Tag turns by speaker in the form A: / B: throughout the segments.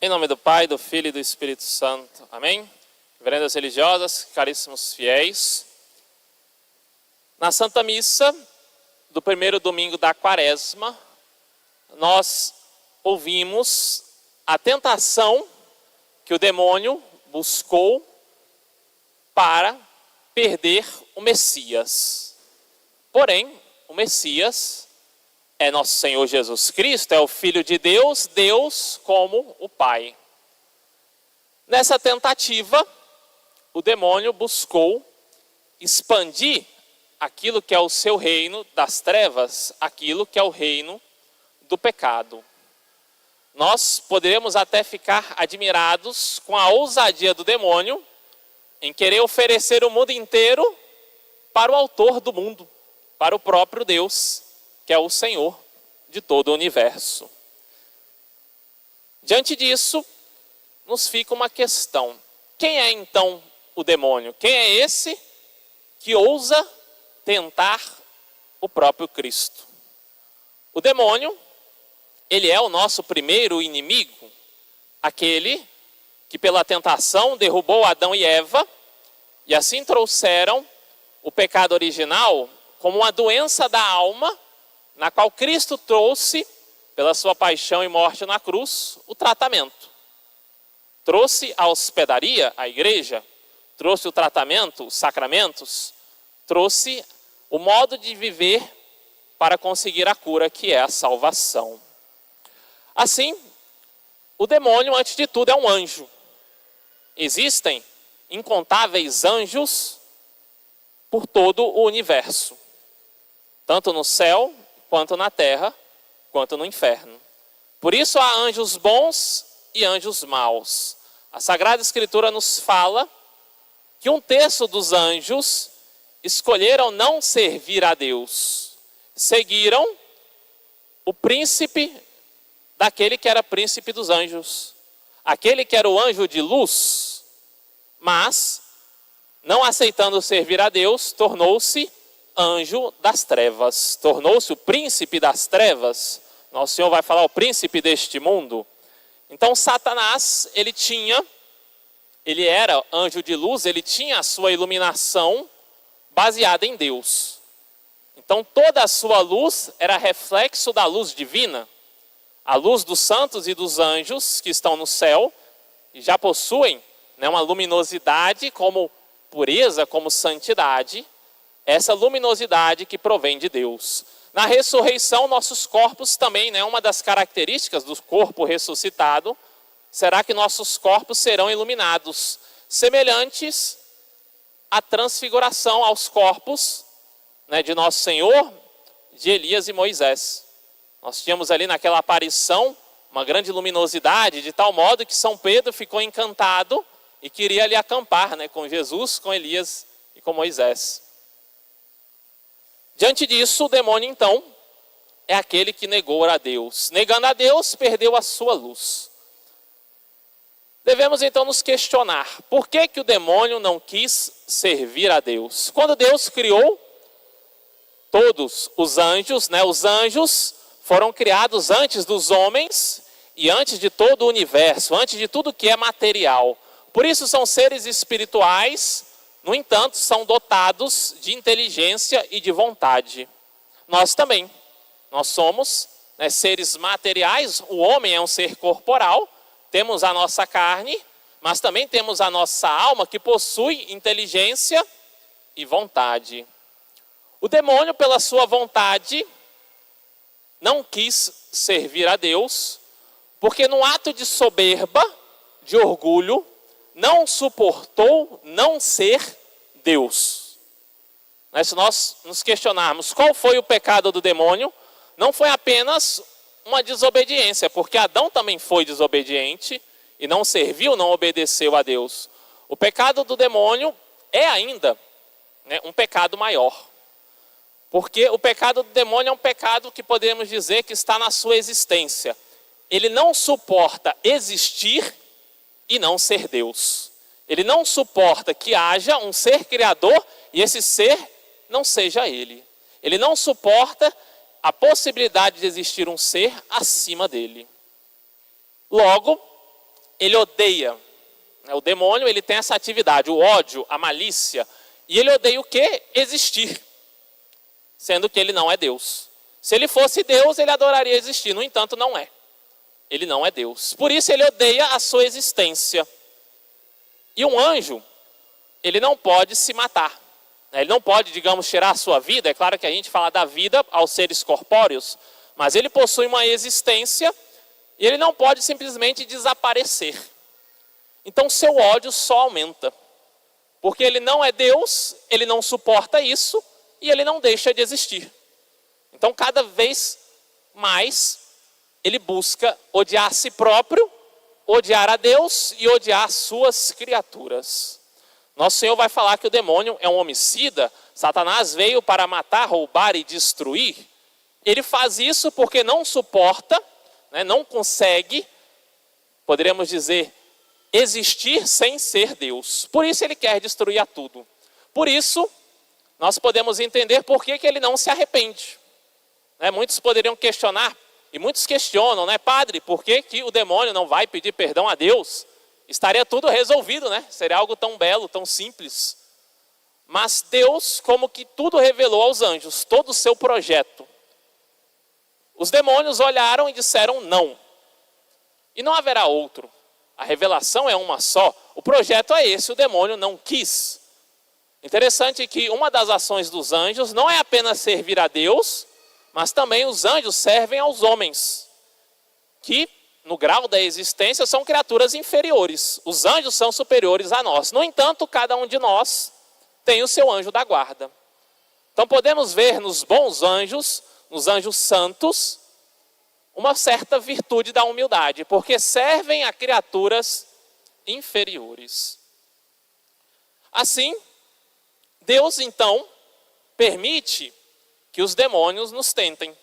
A: Em nome do Pai, do Filho e do Espírito Santo. Amém? Reverendas religiosas, caríssimos fiéis. Na Santa Missa do primeiro domingo da Quaresma, nós ouvimos a tentação que o demônio buscou para perder o Messias. Porém, o Messias é nosso Senhor Jesus Cristo, é o Filho de Deus, Deus como o Pai. Nessa tentativa, o demônio buscou expandir aquilo que é o seu reino das trevas, aquilo que é o reino do pecado. Nós poderemos até ficar admirados com a ousadia do demônio em querer oferecer o mundo inteiro para o autor do mundo, para o próprio Deus, que é o Senhor de todo o universo. Diante disso, nos fica uma questão. Quem é então o demônio? Quem é esse que ousa tentar o próprio Cristo? O demônio, ele é o nosso primeiro inimigo, aquele que pela tentação derrubou Adão e Eva e assim trouxeram o pecado original como uma doença da alma, na qual Cristo trouxe, pela sua paixão e morte na cruz, o tratamento. Trouxe a hospedaria, a igreja, trouxe o tratamento, os sacramentos, trouxe o modo de viver para conseguir a cura, que é a salvação. Assim, o demônio, antes de tudo, é um anjo. Existem incontáveis anjos por todo o universo, tanto no céu, quanto na terra, quanto no inferno. Por isso há anjos bons e anjos maus. A Sagrada Escritura nos fala que 1/3 dos anjos escolheram não servir a Deus. Seguiram o príncipe daquele que era príncipe dos anjos. Aquele que era o anjo de luz, mas, não aceitando servir a Deus, tornou-se anjo das trevas, tornou-se o príncipe das trevas. Nosso Senhor vai falar o príncipe deste mundo. Então Satanás, ele era anjo de luz, ele tinha a sua iluminação baseada em Deus. Então toda a sua luz era reflexo da luz divina. A luz dos santos e dos anjos que estão no céu e já possuem, uma luminosidade como pureza, como santidade. Essa luminosidade que provém de Deus. Na ressurreição, nossos corpos também, uma das características do corpo ressuscitado, será que nossos corpos serão iluminados, semelhantes à transfiguração aos corpos de nosso Senhor, de Elias e Moisés. Nós tínhamos ali naquela aparição uma grande luminosidade, de tal modo que São Pedro ficou encantado e queria ali acampar com Jesus, com Elias e com Moisés. Diante disso, o demônio, então, é aquele que negou a Deus. Negando a Deus, perdeu a sua luz. Devemos, então, nos questionar. Por que o demônio não quis servir a Deus? Quando Deus criou todos os anjos, os anjos foram criados antes dos homens e antes de todo o universo, antes de tudo que é material. Por isso são seres espirituais. No entanto, são dotados de inteligência e de vontade. Nós também. Nós somos seres materiais. O homem é um ser corporal. Temos a nossa carne, mas também temos a nossa alma que possui inteligência e vontade. O demônio, pela sua vontade, não quis servir a Deus, porque no ato de soberba, de orgulho, não suportou não ser Deus. Se nós nos questionarmos qual foi o pecado do demônio, não foi apenas uma desobediência, porque Adão também foi desobediente e não serviu, não obedeceu a Deus. O pecado do demônio é ainda um pecado maior. Porque o pecado do demônio é um pecado que podemos dizer que está na sua existência. Ele não suporta existir e não ser Deus. Ele não suporta que haja um ser criador e esse ser não seja ele. Ele não suporta a possibilidade de existir um ser acima dele. Logo, ele odeia. O demônio, ele tem essa atividade, o ódio, a malícia. E ele odeia o quê? Existir. Sendo que ele não é Deus. Se ele fosse Deus, ele adoraria existir. No entanto, não é. Ele não é Deus. Por isso ele odeia a sua existência. E um anjo, ele não pode se matar. Ele não pode, digamos, tirar a sua vida. É claro que a gente fala da vida aos seres corpóreos, mas ele possui uma existência e ele não pode simplesmente desaparecer. Então seu ódio só aumenta. Porque ele não é Deus, ele não suporta isso e ele não deixa de existir. Então cada vez mais ele busca odiar a si próprio, odiar a Deus e odiar suas criaturas. Nosso Senhor vai falar que o demônio é um homicida. Satanás veio para matar, roubar e destruir. Ele faz isso porque não suporta, não consegue, poderíamos dizer, existir sem ser Deus. Por isso ele quer destruir a tudo. Por isso, nós podemos entender por que ele não se arrepende. Muitos poderiam questionar, e muitos questionam, Padre, por que o demônio não vai pedir perdão a Deus? Estaria tudo resolvido, Seria algo tão belo, tão simples. Mas Deus, como que tudo revelou aos anjos, todo o seu projeto. Os demônios olharam e disseram não. E não haverá outro. A revelação é uma só. O projeto é esse, o demônio não quis. Interessante que uma das ações dos anjos não é apenas servir a Deus, mas também os anjos servem aos homens, que no grau da existência são criaturas inferiores. Os anjos são superiores a nós. No entanto, cada um de nós tem o seu anjo da guarda. Então podemos ver nos bons anjos, nos anjos santos, uma certa virtude da humildade, porque servem a criaturas inferiores. Assim, Deus então permite que os demônios nos tentem.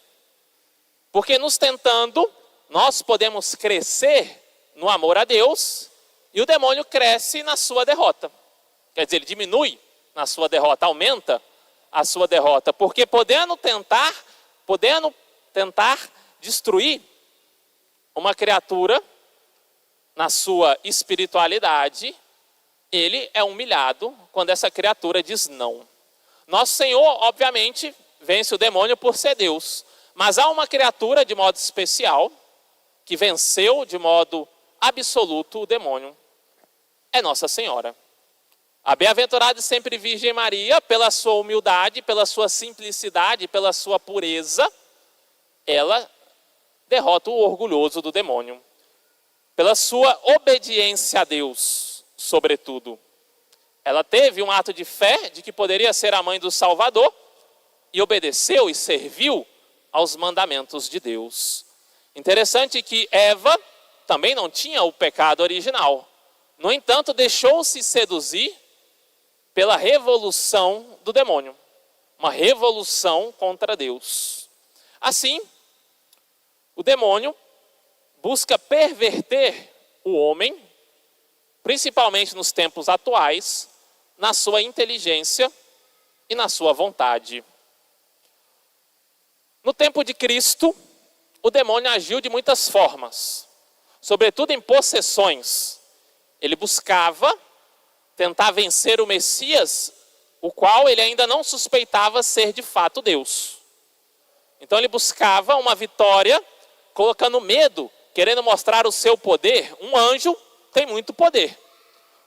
A: Porque nos tentando, nós podemos crescer no amor a Deus e o demônio cresce na sua derrota. Quer dizer, ele diminui na sua derrota, aumenta a sua derrota. Porque podendo tentar destruir uma criatura na sua espiritualidade, ele é humilhado quando essa criatura diz não. Nosso Senhor, obviamente, vence o demônio por ser Deus. Mas há uma criatura de modo especial que venceu de modo absoluto o demônio. É Nossa Senhora. A bem-aventurada e sempre Virgem Maria, pela sua humildade, pela sua simplicidade, pela sua pureza, ela derrota o orgulhoso do demônio. Pela sua obediência a Deus, sobretudo. Ela teve um ato de fé de que poderia ser a mãe do Salvador e obedeceu e serviu aos mandamentos de Deus. Interessante que Eva também não tinha o pecado original. No entanto, deixou-se seduzir pela revolução do demônio. Uma revolução contra Deus. Assim, o demônio busca perverter o homem, principalmente nos tempos atuais, na sua inteligência e na sua vontade. No tempo de Cristo, o demônio agiu de muitas formas, sobretudo em possessões. Ele buscava tentar vencer o Messias, o qual ele ainda não suspeitava ser de fato Deus. Então ele buscava uma vitória, colocando medo, querendo mostrar o seu poder. Um anjo tem muito poder.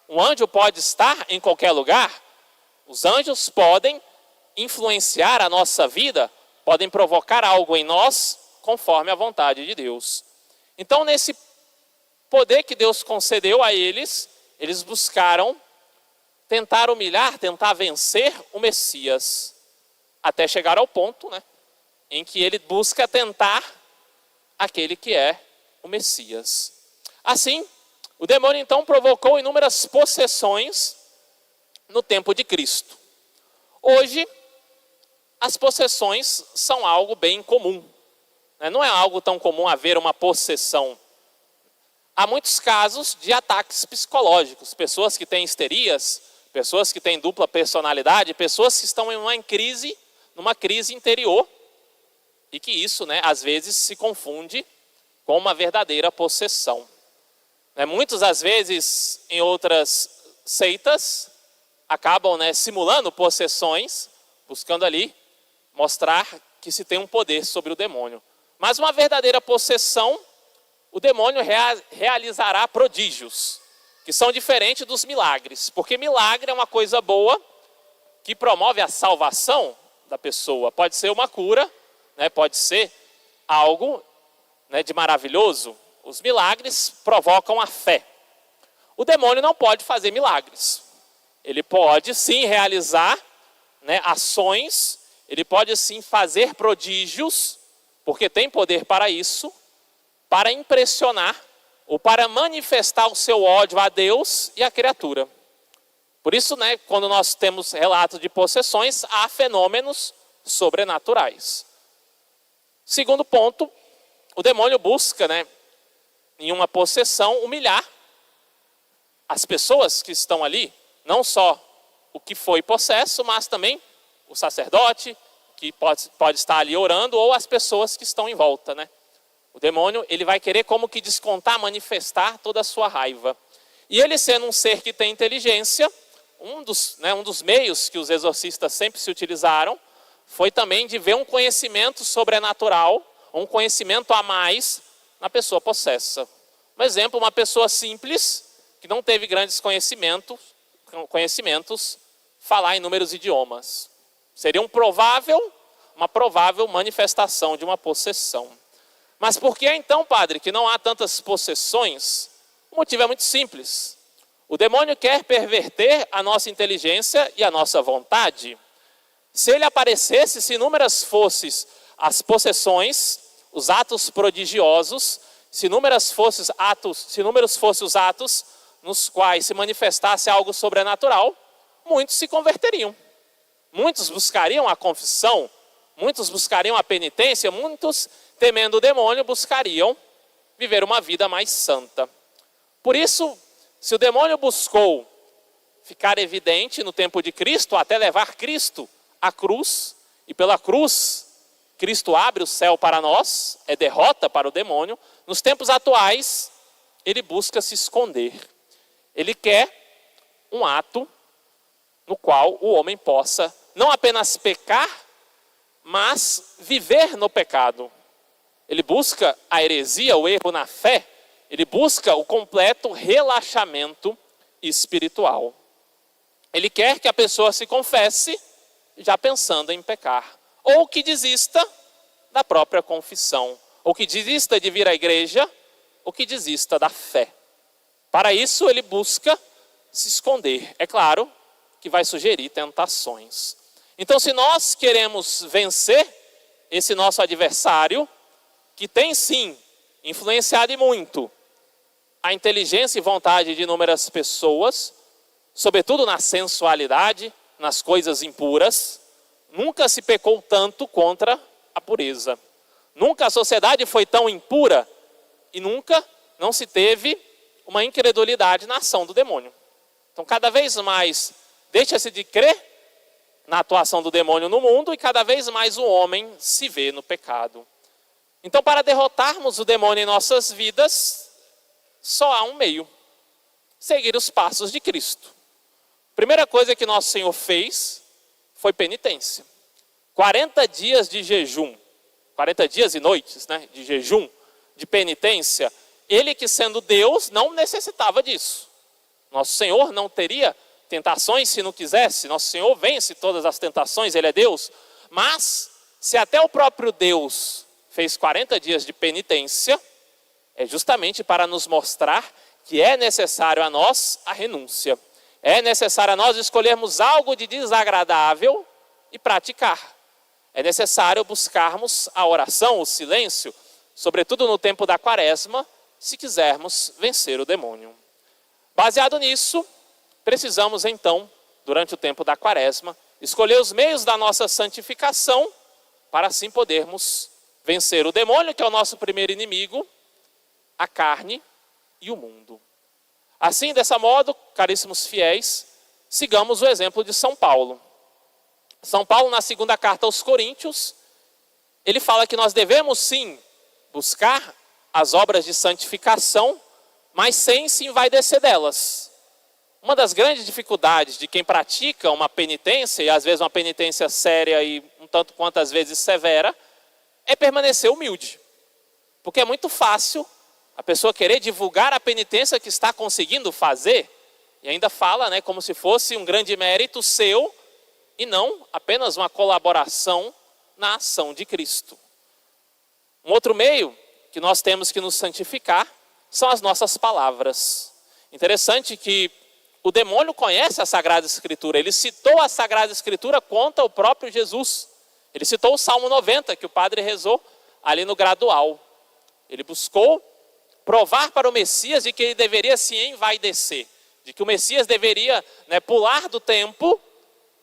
A: Um anjo pode estar em qualquer lugar. Os anjos podem influenciar a nossa vida, podem provocar algo em nós, conforme a vontade de Deus. Então, nesse poder que Deus concedeu a eles, eles buscaram tentar humilhar, tentar vencer o Messias, até chegar ao ponto, em que ele busca tentar aquele que é o Messias. Assim, o demônio então provocou inúmeras possessões no tempo de Cristo. Hoje, as possessões são algo bem comum. Não é algo tão comum haver uma possessão. Há muitos casos de ataques psicológicos, pessoas que têm histerias, pessoas que têm dupla personalidade, pessoas que estão numa crise interior, e que isso, às vezes, se confunde com uma verdadeira possessão. Muitos, às vezes, em outras seitas, acabam simulando possessões, buscando ali mostrar que se tem um poder sobre o demônio. Mas uma verdadeira possessão, o demônio realizará prodígios, que são diferentes dos milagres. Porque milagre é uma coisa boa, que promove a salvação da pessoa. Pode ser uma cura, pode ser algo de maravilhoso. Os milagres provocam a fé. O demônio não pode fazer milagres. Ele pode sim realizar ações, ele pode sim fazer prodígios, porque tem poder para isso, para impressionar ou para manifestar o seu ódio a Deus e à criatura. Por isso, quando nós temos relatos de possessões, há fenômenos sobrenaturais. Segundo ponto, o demônio busca, em uma possessão, humilhar as pessoas que estão ali, não só o que foi possesso, mas também o sacerdote, que pode estar ali orando, ou as pessoas que estão em volta. O demônio, ele vai querer como que descontar, manifestar toda a sua raiva. E ele, sendo um ser que tem inteligência, um dos meios que os exorcistas sempre se utilizaram foi também de ver um conhecimento sobrenatural, um conhecimento a mais na pessoa possessa. Um exemplo, uma pessoa simples, que não teve grandes conhecimentos, falar inúmeros idiomas. Seria uma provável manifestação de uma possessão. Mas por que então, padre, que não há tantas possessões? O motivo é muito simples. O demônio quer perverter a nossa inteligência e a nossa vontade. Se ele aparecesse, se inúmeras fossem as possessões, os atos prodigiosos, se inúmeros fossem os atos nos quais se manifestasse algo sobrenatural, muitos se converteriam. Muitos buscariam a confissão, muitos buscariam a penitência, muitos, temendo o demônio, buscariam viver uma vida mais santa. Por isso, se o demônio buscou ficar evidente no tempo de Cristo, até levar Cristo à cruz, e pela cruz, Cristo abre o céu para nós, é derrota para o demônio, nos tempos atuais, ele busca se esconder. Ele quer um ato no qual o homem possa não apenas pecar, mas viver no pecado. Ele busca a heresia, o erro na fé, ele busca o completo relaxamento espiritual. Ele quer que a pessoa se confesse já pensando em pecar, ou que desista da própria confissão, ou que desista de vir à igreja, ou que desista da fé. Para isso ele busca se esconder. É claro que vai sugerir tentações. Então, se nós queremos vencer esse nosso adversário, que tem sim influenciado e muito a inteligência e vontade de inúmeras pessoas, sobretudo na sensualidade, nas coisas impuras, nunca se pecou tanto contra a pureza. Nunca a sociedade foi tão impura e nunca não se teve uma incredulidade na ação do demônio. Então, cada vez mais deixa-se de crer na atuação do demônio no mundo e cada vez mais o homem se vê no pecado. Então, para derrotarmos o demônio em nossas vidas, só há um meio: seguir os passos de Cristo. A primeira coisa que nosso Senhor fez foi penitência. 40 dias de jejum, 40 dias e noites, de jejum, de penitência. Ele, que sendo Deus, não necessitava disso. Nosso Senhor não teria tentações se não quisesse. Nosso Senhor vence todas as tentações, Ele é Deus. Mas, se até o próprio Deus fez 40 dias de penitência, é justamente para nos mostrar que é necessário a nós a renúncia. É necessário a nós escolhermos algo de desagradável e praticar. É necessário buscarmos a oração, o silêncio, sobretudo no tempo da quaresma, se quisermos vencer o demônio. Baseado nisso, precisamos então, durante o tempo da quaresma, escolher os meios da nossa santificação para assim podermos vencer o demônio, que é o nosso primeiro inimigo, a carne e o mundo. Assim, dessa modo, caríssimos fiéis, sigamos o exemplo de São Paulo. São Paulo, na segunda carta aos Coríntios, ele fala que nós devemos sim buscar as obras de santificação, mas sem se envaidecer delas. Uma das grandes dificuldades de quem pratica uma penitência, e às vezes uma penitência séria e um tanto quanto às vezes severa, é permanecer humilde. Porque é muito fácil a pessoa querer divulgar a penitência que está conseguindo fazer, e ainda fala, né, como se fosse um grande mérito seu, e não apenas uma colaboração na ação de Cristo. Um outro meio que nós temos que nos santificar são as nossas palavras. Interessante que o demônio conhece a Sagrada Escritura. Ele citou a Sagrada Escritura contra o próprio Jesus. Ele citou o Salmo 90, que o padre rezou ali no gradual. Ele buscou provar para o Messias de que ele deveria se envaidecer, de que o Messias deveria, né, pular do templo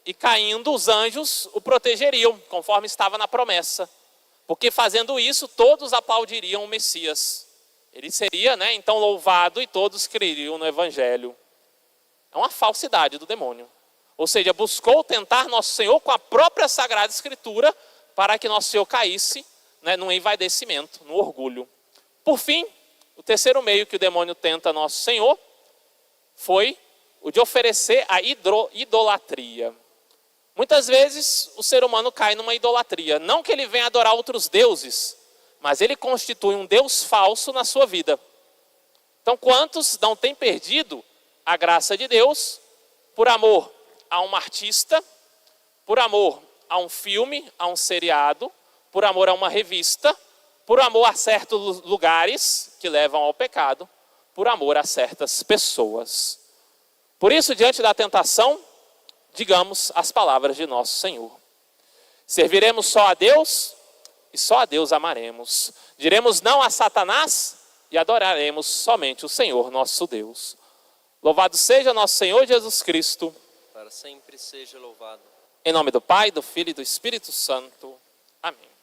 A: e caindo os anjos o protegeriam, conforme estava na promessa. Porque fazendo isso, todos aplaudiriam o Messias. Ele seria, né, então louvado e todos creriam no Evangelho. É uma falsidade do demônio. Ou seja, buscou tentar Nosso Senhor com a própria Sagrada Escritura para que Nosso Senhor caísse, né, no envaidecimento, no orgulho. Por fim, o terceiro meio que o demônio tenta Nosso Senhor foi o de oferecer a idolatria. Muitas vezes o ser humano cai numa idolatria. Não que ele venha adorar outros deuses, mas ele constitui um Deus falso na sua vida. Então, quantos não têm perdido a graça de Deus por amor a um artista, por amor a um filme, a um seriado, por amor a uma revista, por amor a certos lugares que levam ao pecado, por amor a certas pessoas. Por isso, diante da tentação, digamos as palavras de Nosso Senhor. Serviremos só a Deus e só a Deus amaremos. Diremos não a Satanás e adoraremos somente o Senhor nosso Deus. Louvado seja nosso Senhor Jesus Cristo.
B: Para sempre seja louvado.
A: Em nome do Pai, do Filho e do Espírito Santo. Amém.